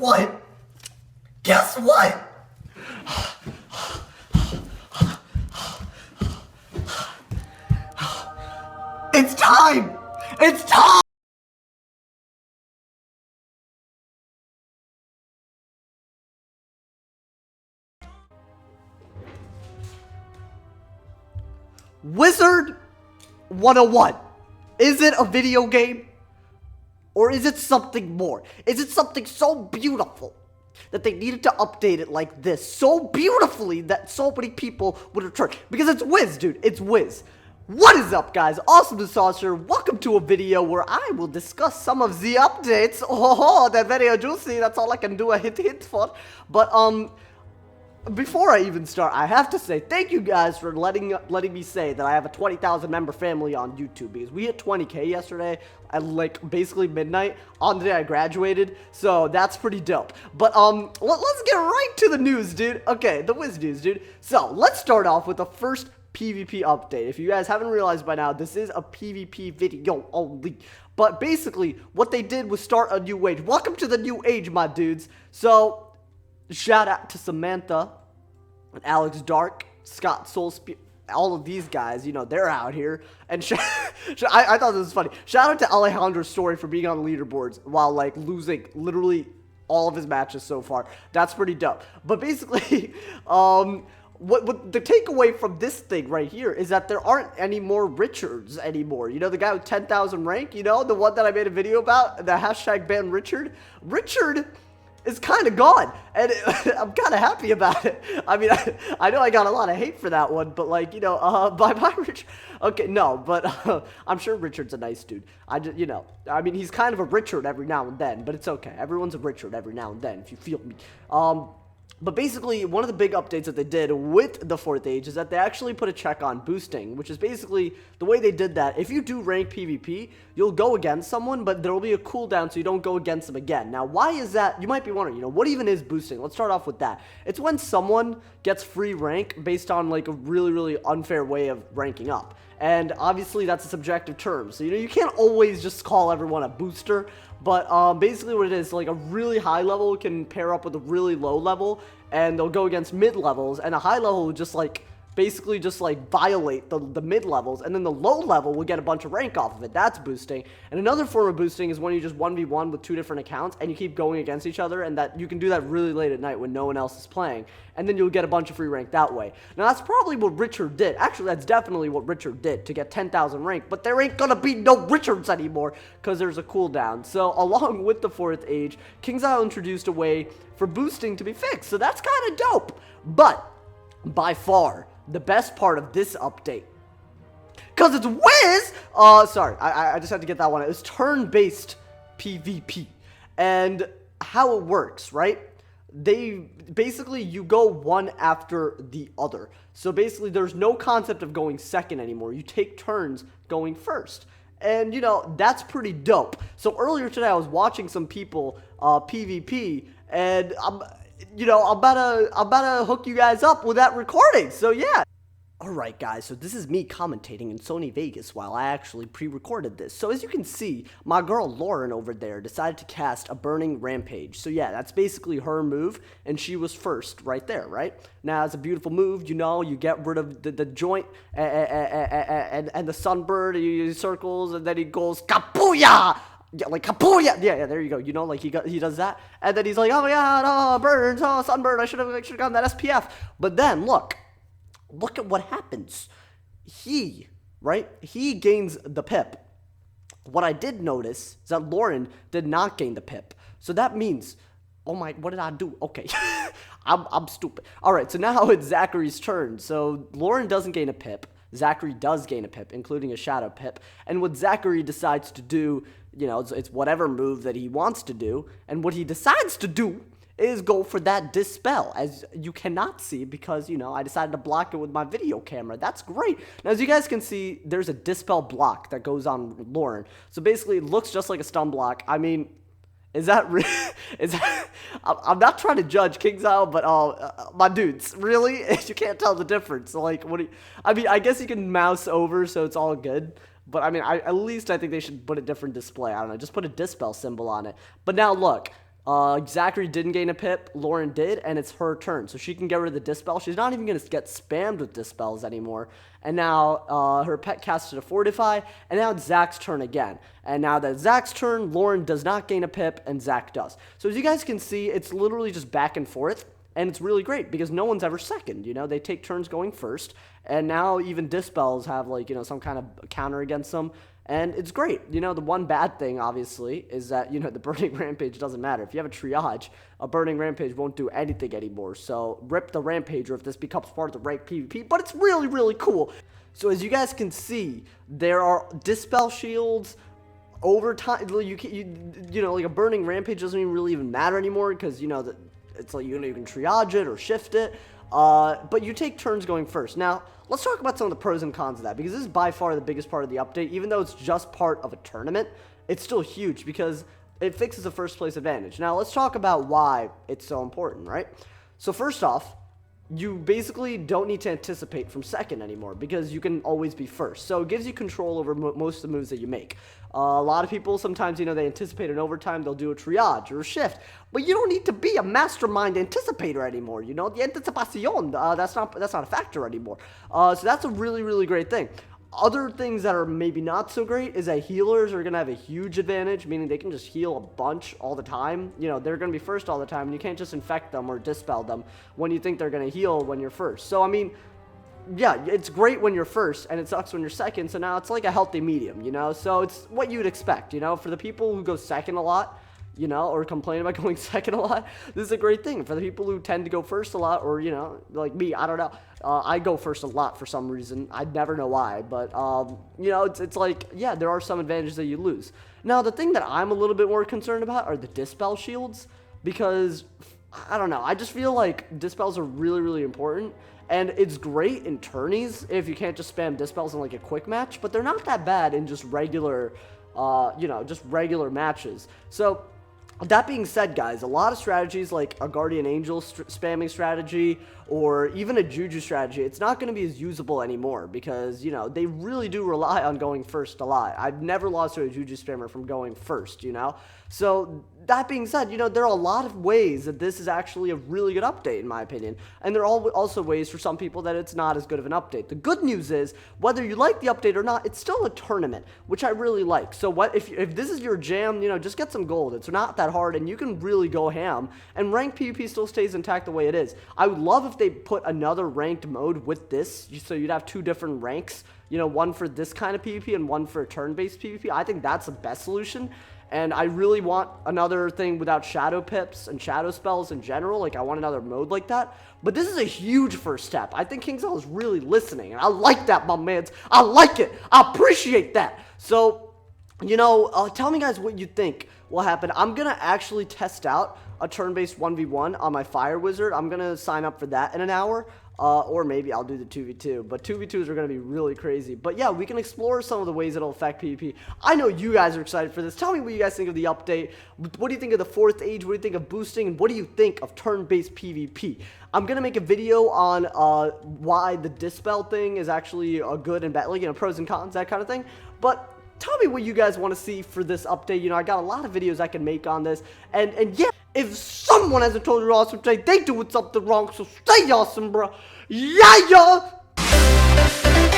what? Guess what? It's time! It's time! Wizard101. Is it a video game? Or is it something more? Is it something so beautiful that they needed to update it like this? So beautifully that so many people would return. Because it's Wiz, dude. It's Wiz. What is up, guys? AwesomeTheSauce here. Welcome to a video where I will discuss some of the updates. Oh, that video juicy. That's all I can do a hint for. But, before I even start, I have to say thank you guys for letting me say that I have a 20,000 member family on YouTube, because we hit 20K yesterday at like basically midnight on the day I graduated, so that's pretty dope. But let's get right to the news, dude. Okay, the Wiz news, dude. So let's start off with the first PvP update. If you guys haven't realized by now, this is a PvP video only. But basically, what they did was start a new age. Welcome to the new age, my dudes. So shout out to Samantha and Alex Dark, Scott Soulspear, all of these guys, you know, they're out here. And I thought this was funny. Shout out to Alejandro's story for being on the leaderboards while, like, losing literally all of his matches so far. That's pretty dope. But basically, what the takeaway from this thing right here is that there aren't any more Richards anymore. You know, the guy with 10,000 rank, you know, the one that I made a video about, the hashtag ban Richard. Richard is kind of gone, and I'm kind of happy about it. I mean, I know I got a lot of hate for that one, but, like, you know, bye-bye, Richard. Okay, no, but I'm sure Richard's a nice dude. You know, I mean, he's kind of a Richard every now and then, but it's okay. Everyone's a Richard every now and then, if you feel me. But basically, one of the big updates that they did with the 4th age is that they actually put a check on boosting, which is basically the way they did that. If you do rank PvP, you'll go against someone, but there will be a cooldown so you don't go against them again. Now, why is that? You might be wondering, you know, what even is boosting? Let's start off with that. It's when someone gets free rank based on, like, a really, really unfair way of ranking up. And obviously, that's a subjective term. So, you know, you can't always just call everyone a booster. But basically what it is, like, a really high level can pair up with a really low level, and they'll go against mid levels, and a high level will just, like, basically just, like, violate the mid levels, and then the low level will get a bunch of rank off of it. That's boosting. And another form of boosting is when you just 1v1 with 2 different accounts, and you keep going against each other, and that you can do that really late at night when no one else is playing, and then you'll get a bunch of free rank that way. Now, that's probably what Richard did. Actually, that's definitely what Richard did to get 10,000 rank, but there ain't gonna be no Richards anymore, because there's a cooldown. So, along with the 4th age, KingsIsle introduced a way for boosting to be fixed, so that's kind of dope. But, by far, the best part of this update, because it's Wiz, sorry, I just had to get that one. It's turn-based PvP, and how it works, right? Basically, you go one after the other. So basically, there's no concept of going second anymore. You take turns going first. And, you know, that's pretty dope. So earlier today, I was watching some people PvP, and I'm about to hook you guys up with that recording. So yeah. Alright guys, so this is me commentating in Sony Vegas while I actually pre-recorded this. So as you can see, my girl Lauren over there decided to cast a Burning Rampage. So yeah, that's basically her move, and she was first right there, right? Now, it's a beautiful move, you know, you get rid of the joint and the sunbird, you use circles, and then he goes, Kapuya! Yeah, like Kapuya! Yeah, there you go. You know, like he does that, and then he's like, oh my god, oh, burns, oh, sunbird, I should have gotten that SPF. But then, look at what happens. He gains the pip. What I did notice is that Lauren did not gain the pip. So that means, oh my, what did I do? Okay, I'm stupid. All right, so now it's Zachary's turn. So Lauren doesn't gain a pip. Zachary does gain a pip, including a shadow pip. And what Zachary decides to do, you know, it's whatever move that he wants to do. And what he decides to do is go for that dispel, as you cannot see because, you know, I decided to block it with my video camera. That's great. Now, as you guys can see, there's a dispel block that goes on Lauren. So basically, it looks just like a stun block. I mean, is that real? I'm not trying to judge KingsIsle, but my dudes, really? You can't tell the difference. Like, I mean, I guess you can mouse over, so it's all good. But I mean, at least I think they should put a different display. I don't know, just put a dispel symbol on it. But now look, Zachary didn't gain a pip, Lauren did, and it's her turn. So she can get rid of the Dispel. She's not even going to get spammed with Dispels anymore. And now her pet casted a Fortify, and now it's Zach's turn again. And now that it's Zach's turn, Lauren does not gain a pip, and Zach does. So as you guys can see, it's literally just back and forth. And it's really great because no one's ever second, you know, they take turns going first, and now even Dispels have, like, you know, some kind of counter against them, and it's great. You know, the one bad thing, obviously, is that, you know, the Burning Rampage doesn't matter. If you have a triage, a Burning Rampage won't do anything anymore, so rip the Rampager if this becomes part of the ranked PvP, but it's really, really cool. So as you guys can see, there are Dispel shields, over time, you know, like a Burning Rampage doesn't even matter anymore because, you know, it's like, you know, you can triage it or shift it, but you take turns going first. Now, let's talk about some of the pros and cons of that, because this is by far the biggest part of the update. Even though it's just part of a tournament, it's still huge because it fixes the first place advantage. Now, let's talk about why it's so important, right? So first off, you basically don't need to anticipate from second anymore because you can always be first. So it gives you control over most of the moves that you make. A lot of people, sometimes, you know, they anticipate an overtime, they'll do a triage or a shift. But you don't need to be a mastermind anticipator anymore, you know? The anticipación, that's not a factor anymore. So that's a really, really great thing. Other things that are maybe not so great is that healers are going to have a huge advantage, meaning they can just heal a bunch all the time. You know, they're going to be first all the time, and you can't just infect them or dispel them when you think they're going to heal when you're first. So, I mean, yeah, it's great when you're first, and it sucks when you're second, so now it's like a healthy medium, you know? So it's what you'd expect, you know? For the people who go second a lot, you know, or complain about going second a lot, this is a great thing. For the people who tend to go first a lot, or, you know, like me, I don't know, I go first a lot for some reason. I never know why, but, you know, it's like, yeah, there are some advantages that you lose. Now, the thing that I'm a little bit more concerned about are the Dispel shields, because, I don't know, I just feel like Dispels are really, really important, and it's great in tourneys if you can't just spam Dispels in, like, a quick match, but they're not that bad in just regular, you know, just regular matches. So, that being said, guys, a lot of strategies like a Guardian Angel spamming strategy or even a Juju strategy, it's not going to be as usable anymore because, you know, they really do rely on going first a lot. I've never lost to a Juju spammer from going first, you know? So, that being said, you know, there are a lot of ways that this is actually a really good update, in my opinion. And there are also ways for some people that it's not as good of an update. The good news is, whether you like the update or not, it's still a tournament, which I really like. So what if this is your jam, you know, just get some gold. It's not that hard, and you can really go ham. And ranked PvP still stays intact the way it is. I would love if they put another ranked mode with this, so you'd have two different ranks. You know, one for this kind of PvP and one for turn-based PvP. I think that's the best solution. And I really want another thing without shadow pips and shadow spells in general. Like, I want another mode like that. But this is a huge first step. I think KingsL is really listening. And I like that, my mans. I like it. I appreciate that. So, you know, tell me, guys, what you think will happen. I'm going to actually test out a turn-based 1v1 on my Fire Wizard. I'm going to sign up for that in an hour. Or maybe I'll do the 2v2, but 2v2s are going to be really crazy. But yeah, we can explore some of the ways it'll affect PvP. I know you guys are excited for this. Tell me what you guys think of the update. What do you think of the 4th age? What do you think of boosting? And what do you think of turn-based PvP? I'm going to make a video on why the Dispel thing is actually a good and bad, like, you know, pros and cons, that kind of thing. But tell me what you guys want to see for this update. You know, I got a lot of videos I can make on this. And yeah, if someone hasn't told you awesome today, they doing something wrong, so stay awesome, bro. Yeah, yeah!